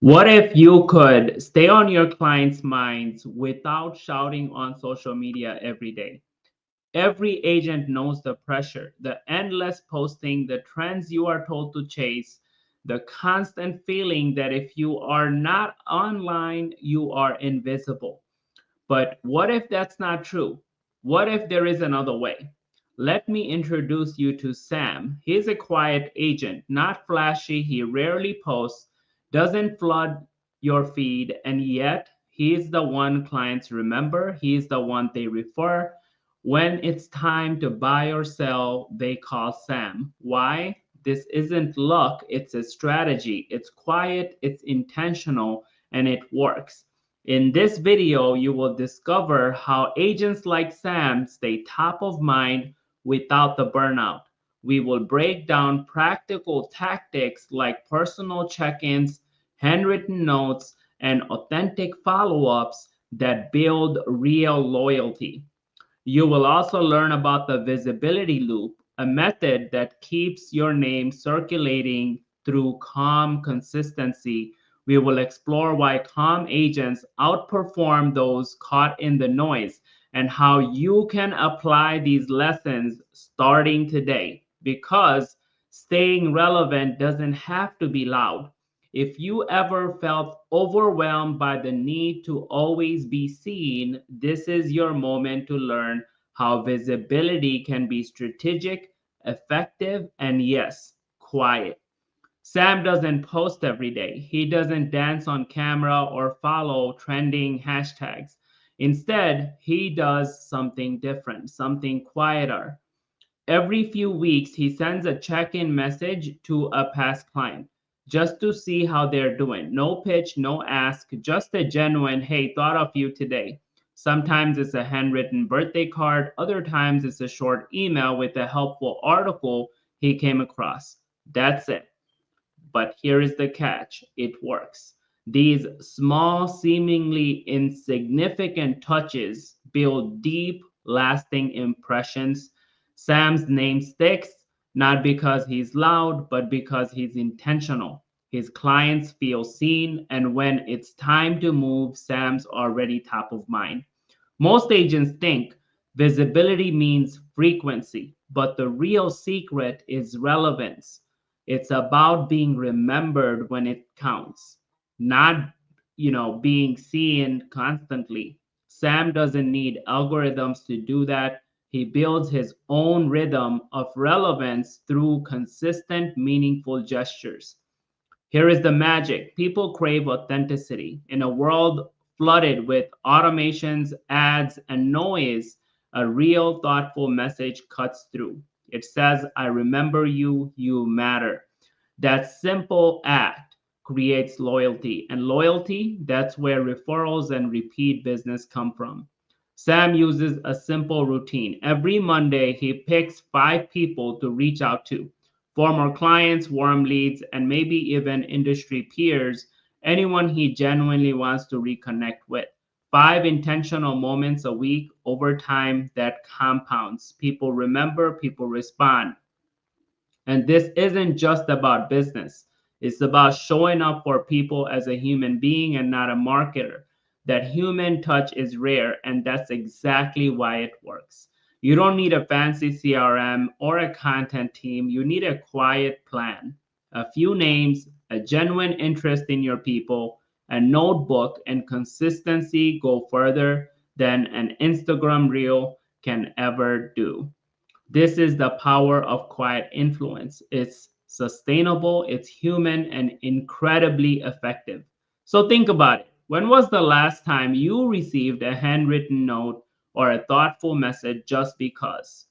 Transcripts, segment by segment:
What if you could stay on your clients' minds without shouting on social media every day? Every agent knows the pressure, the endless posting, the trends you are told to chase, the constant feeling that if you are not online, you are invisible. But what if that's not true? What if there is another way? Let me introduce you to Sam. He's a quiet agent, not flashy, he rarely posts, doesn't flood your feed, and yet he's the one clients remember, he's the one they refer. When it's time to buy or sell, they call Sam. Why? This isn't luck, it's a strategy. It's quiet, it's intentional, and it works. In this video, you will discover how agents like Sam stay top of mind without the burnout. We will break down practical tactics like personal check ins, handwritten notes, and authentic follow ups that build real loyalty. You will also learn about the visibility loop, a method that keeps your name circulating through calm consistency. We will explore why calm agents outperform those caught in the noise and how you can apply these lessons starting today. Because staying relevant doesn't have to be loud. If you ever felt overwhelmed by the need to always be seen, this is your moment to learn how visibility can be strategic, effective, and yes, quiet. Sam doesn't post every day. He doesn't dance on camera or follow trending hashtags. Instead, he does something different, something quieter. Every few weeks, he sends a check in message to a past client just to see how they're doing. No pitch, no ask, just a genuine, hey, thought of you today. Sometimes it's a handwritten birthday card, other times it's a short email with a helpful article he came across. That's it. But here is the catch, it works. These small, seemingly insignificant touches build deep, lasting impressions. Sam's name sticks not because he's loud, but because he's intentional. His clients feel seen, and when it's time to move, Sam's already top of mind. Most agents think visibility means frequency, but the real secret is relevance. It's about being remembered when it counts, not, being seen constantly. Sam doesn't need algorithms to do that. He builds his own rhythm of relevance through consistent, meaningful gestures. Here is the magic. People crave authenticity. In a world flooded with automations, ads, and noise, a real, thoughtful message cuts through. It says, I remember you, you matter. That simple act creates loyalty, and loyalty, that's where referrals and repeat business come from. Sam uses a simple routine. Every Monday, he picks 5 people to reach out to: former clients, warm leads, and maybe even industry peers, anyone he genuinely wants to reconnect with. 5 intentional moments a week over time that compounds. People remember, people respond. And this isn't just about business. It's about showing up for people as a human being and not a marketer. That human touch is rare, and that's exactly why it works. You don't need a fancy CRM or a content team. You need a quiet plan, a few names, a genuine interest in your people, a notebook, and consistency go further than an Instagram reel can ever do. This is the power of quiet influence. It's sustainable, it's human, and incredibly effective. So think about it. When was the last time you received a handwritten note or a thoughtful message just because?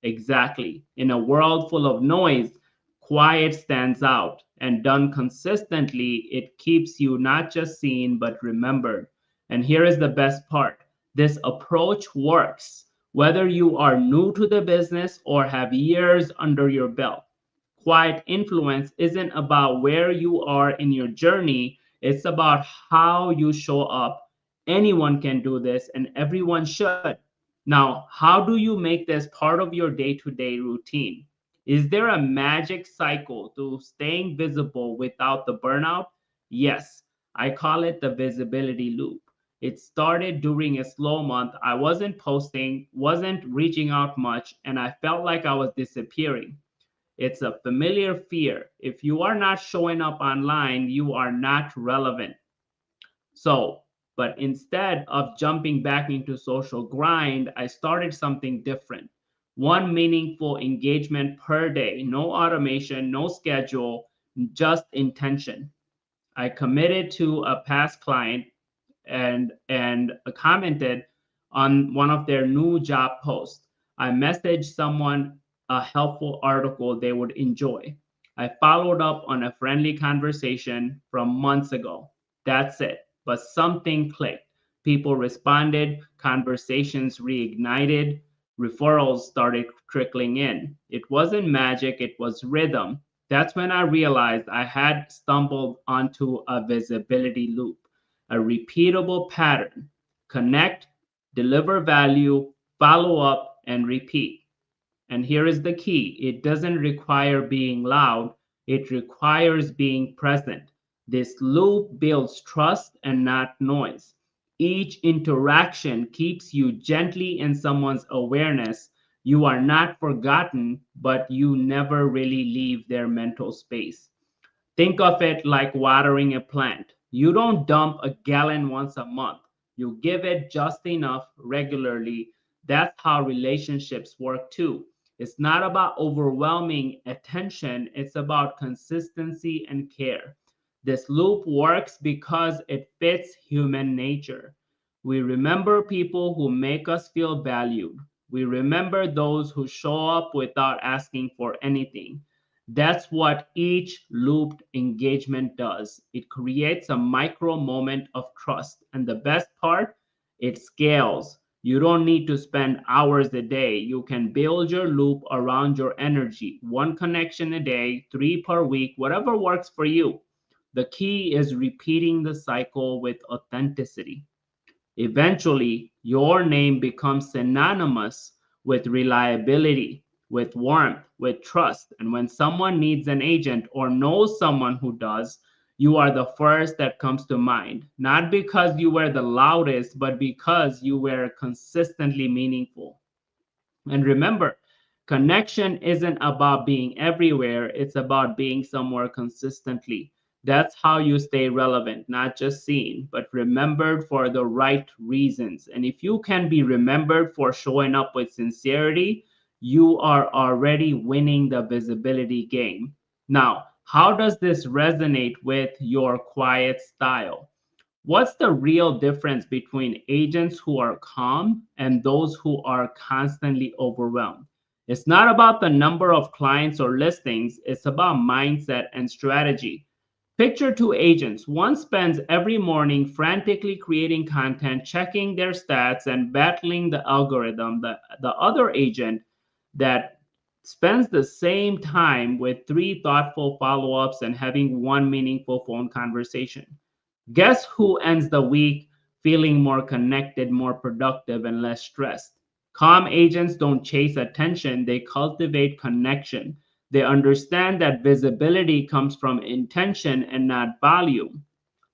Exactly. In a world full of noise, quiet stands out, and done consistently, it keeps you not just seen but remembered. And here is the best part: this approach works whether you are new to the business or have years under your belt. Quiet influence isn't about where you are in your journey, it's about how you show up. Anyone can do this, and everyone should. Now, how do you make this part of your day to day routine? Is there a magic cycle to staying visible without the burnout? Yes. I call it the visibility loop. It started during a slow month. I wasn't posting, wasn't reaching out much, and I felt like I was disappearing. It's a familiar fear. If you are not showing up online, you are not relevant. So, but instead of jumping back into social grind, I started something different. One meaningful engagement per day, no automation, no schedule, just intention. I committed to a past client and commented on one of their new job posts. I messaged someone a helpful article they would enjoy. I followed up on a friendly conversation from months ago. That's it. But something clicked. People responded, conversations reignited, referrals started trickling in. It wasn't magic, it was rhythm. That's when I realized I had stumbled onto a visibility loop, a repeatable pattern. Connect, deliver value, follow up, and repeat. And here is the key: it doesn't require being loud, it requires being present. This loop builds trust and not noise. Each interaction keeps you gently in someone's awareness. You are not forgotten, but you never really leave their mental space. Think of it like watering a plant. You don't dump a gallon once a month. You give it just enough regularly. That's how relationships work too. It's not about overwhelming attention, it's about consistency and care. This loop works because it fits human nature. We remember people who make us feel valued. We remember those who show up without asking for anything. That's what each looped engagement does. It creates a micro moment of trust. And the best part, it scales. You don't need to spend hours a day. You can build your loop around your energy. One connection a day, three per week, whatever works for you. The key is repeating the cycle with authenticity. Eventually, your name becomes synonymous with reliability, with warmth, with trust. And when someone needs an agent or knows someone who does, you are the first that comes to mind. Not because you were the loudest, but because you were consistently meaningful. And remember, connection isn't about being everywhere, it's about being somewhere consistently. That's how you stay relevant, not just seen, but remembered for the right reasons. And if you can be remembered for showing up with sincerity, you are already winning the visibility game. Now, how does this resonate with your quiet style? What's the real difference between agents who are calm and those who are constantly overwhelmed? It's not about the number of clients or listings, it's about mindset and strategy. Picture two agents. One spends every morning frantically creating content, checking their stats, and battling the algorithm. The other agent that spends the same time with three thoughtful follow ups and having one meaningful phone conversation. Guess who ends the week feeling more connected, more productive, and less stressed? Calm agents don't chase attention, they cultivate connection. They understand that visibility comes from intention and not volume.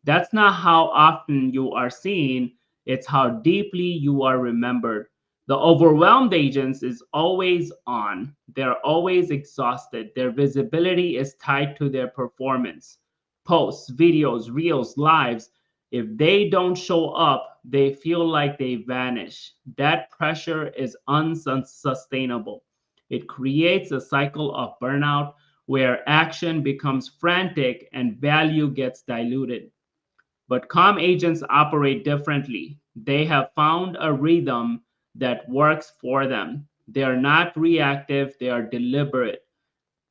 That's not how often you are seen, it's how deeply you are remembered. The overwhelmed agents is always on. They're always exhausted. Their visibility is tied to their performance. Posts, videos, reels, lives. If they don't show up, they feel like they vanish. That pressure is unsustainable. It creates a cycle of burnout where action becomes frantic and value gets diluted. But calm agents operate differently. They have found a rhythm that works for them. They are not reactive, they are deliberate.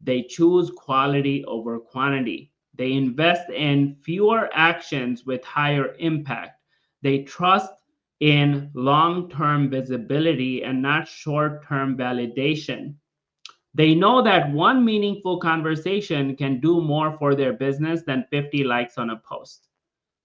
They choose quality over quantity. They invest in fewer actions with higher impact. They trust in long term visibility and not short term validation. They know that one meaningful conversation can do more for their business than 50 likes on a post.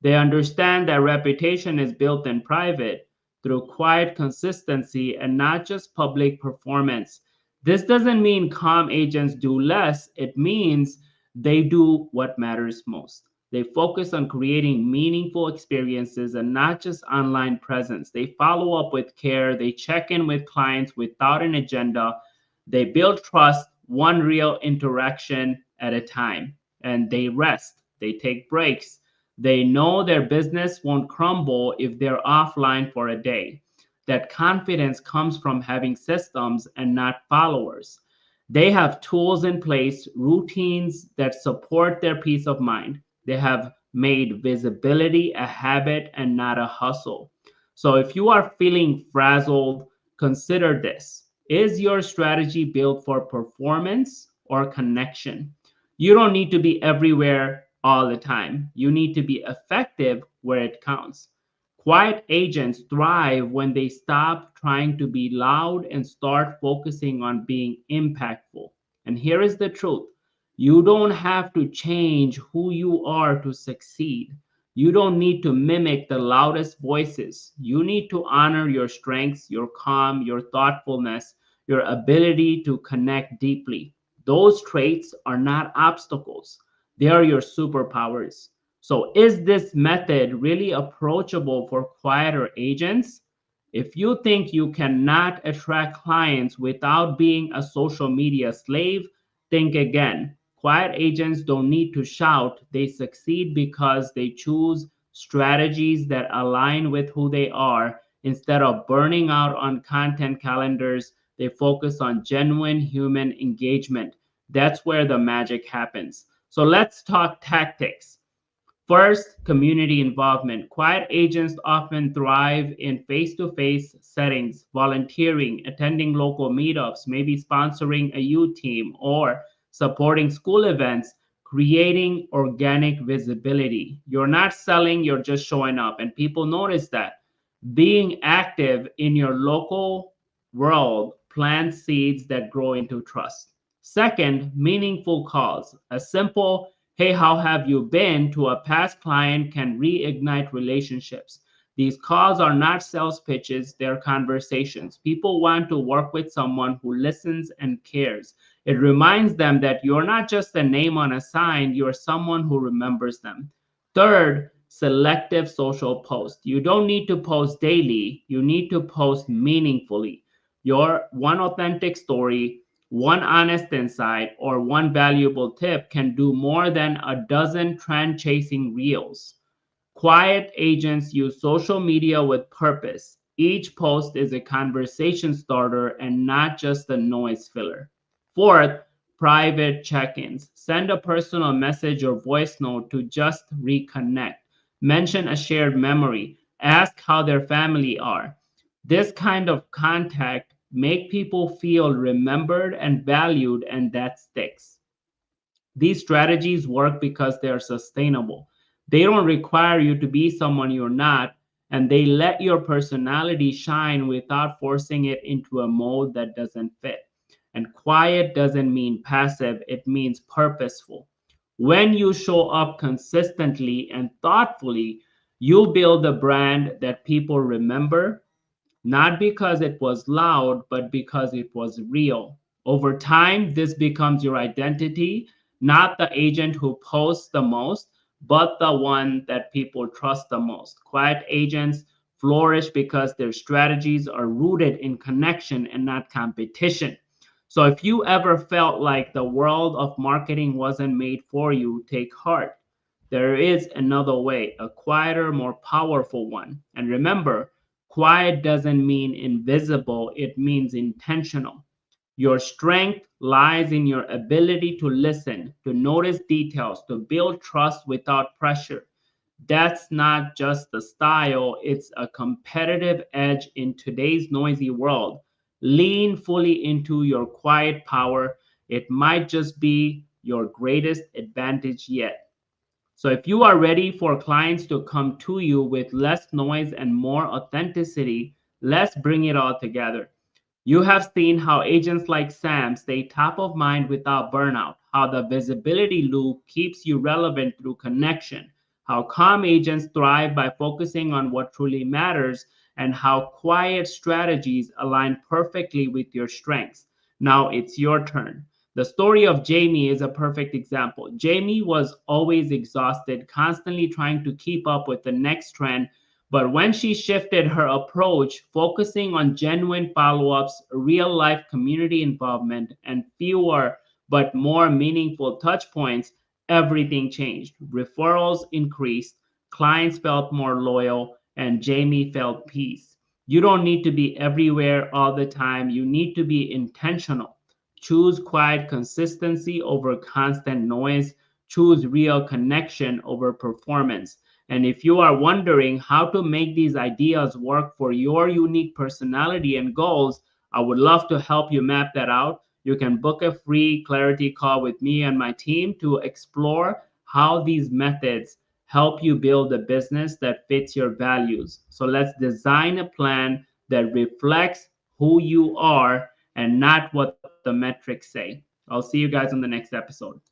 They understand that reputation is built in private through quiet consistency and not just public performance. This doesn't mean calm agents do less, it means they do what matters most. They focus on creating meaningful experiences and not just online presence. They follow up with care. They check in with clients without an agenda. They build trust one real interaction at a time. And they rest. They take breaks. They know their business won't crumble if they're offline for a day. That confidence comes from having systems and not followers. They have tools in place, routines that support their peace of mind. They have made visibility a habit and not a hustle. So if you are feeling frazzled, consider this. Is your strategy built for performance or connection? You don't need to be everywhere all the time. You need to be effective where it counts. Quiet agents thrive when they stop trying to be loud and start focusing on being impactful. And here is the truth: you don't have to change who you are to succeed. You don't need to mimic the loudest voices. You need to honor your strengths, your calm, your thoughtfulness, your ability to connect deeply. Those traits are not obstacles, they are your superpowers. So, is this method really approachable for quieter agents? If you think you cannot attract clients without being a social media slave, think again. Quiet agents don't need to shout, they succeed because they choose strategies that align with who they are. Instead of burning out on content calendars, they focus on genuine human engagement. That's where the magic happens. So let's talk tactics. First, community involvement. Quiet agents often thrive in face to face settings, volunteering, attending local meetups, maybe sponsoring a youth team, or supporting school events, creating organic visibility. You're not selling, you're just showing up, and people notice that. Being active in your local world plants seeds that grow into trust. Second, meaningful calls. A simple "Hey, how have you been?" to a past client can reignite relationships. These calls are not sales pitches, they're conversations. People want to work with someone who listens and cares. It reminds them that you're not just a name on a sign, you're someone who remembers them. Third, selective social posts. You don't need to post daily, you need to post meaningfully. Your one authentic story, one honest insight, or one valuable tip can do more than a dozen trend chasing reels. Quiet agents use social media with purpose. Each post is a conversation starter and not just a noise filler. Fourth, private check ins. Send a personal message or voice note to just reconnect. Mention a shared memory. Ask how their family are. This kind of contact make people feel remembered and valued, and that sticks. These strategies work because they are sustainable. They don't require you to be someone you're not, and they let your personality shine without forcing it into a mold that doesn't fit. And quiet doesn't mean passive, it means purposeful. When you show up consistently and thoughtfully, you build a brand that people remember, not because it was loud, but because it was real. Over time, this becomes your identity, not the agent who posts the most, but the one that people trust the most. Quiet agents flourish because their strategies are rooted in connection and not competition. So if you ever felt like the world of marketing wasn't made for you, take heart. There is another way, a quieter, more powerful one. And remember, quiet doesn't mean invisible, it means intentional. Your strength lies in your ability to listen, to notice details, to build trust without pressure. That's not just the style, it's a competitive edge in today's noisy world. Lean fully into your quiet power. It might just be your greatest advantage yet. So, if you are ready for clients to come to you with less noise and more authenticity, let's bring it all together. You have seen how agents like Sam stay top of mind without burnout, how the visibility loop keeps you relevant through connection, how calm agents thrive by focusing on what truly matters, and how quiet strategies align perfectly with your strengths. Now it's your turn. The story of Jamie is a perfect example. Jamie was always exhausted, constantly trying to keep up with the next trend. But when she shifted her approach, focusing on genuine follow ups, real life community involvement, and fewer but more meaningful touch points, everything changed. Referrals increased, clients felt more loyal, and Jamie felt peace. You don't need to be everywhere all the time, you need to be intentional. Choose quiet consistency over constant noise. Choose real connection over performance. And if you are wondering how to make these ideas work for your unique personality and goals, I would love to help you map that out. You can book a free clarity call with me and my team to explore how these methods help you build a business that fits your values. So let's design a plan that reflects who you are and not what the metrics say. I'll see you guys on the next episode.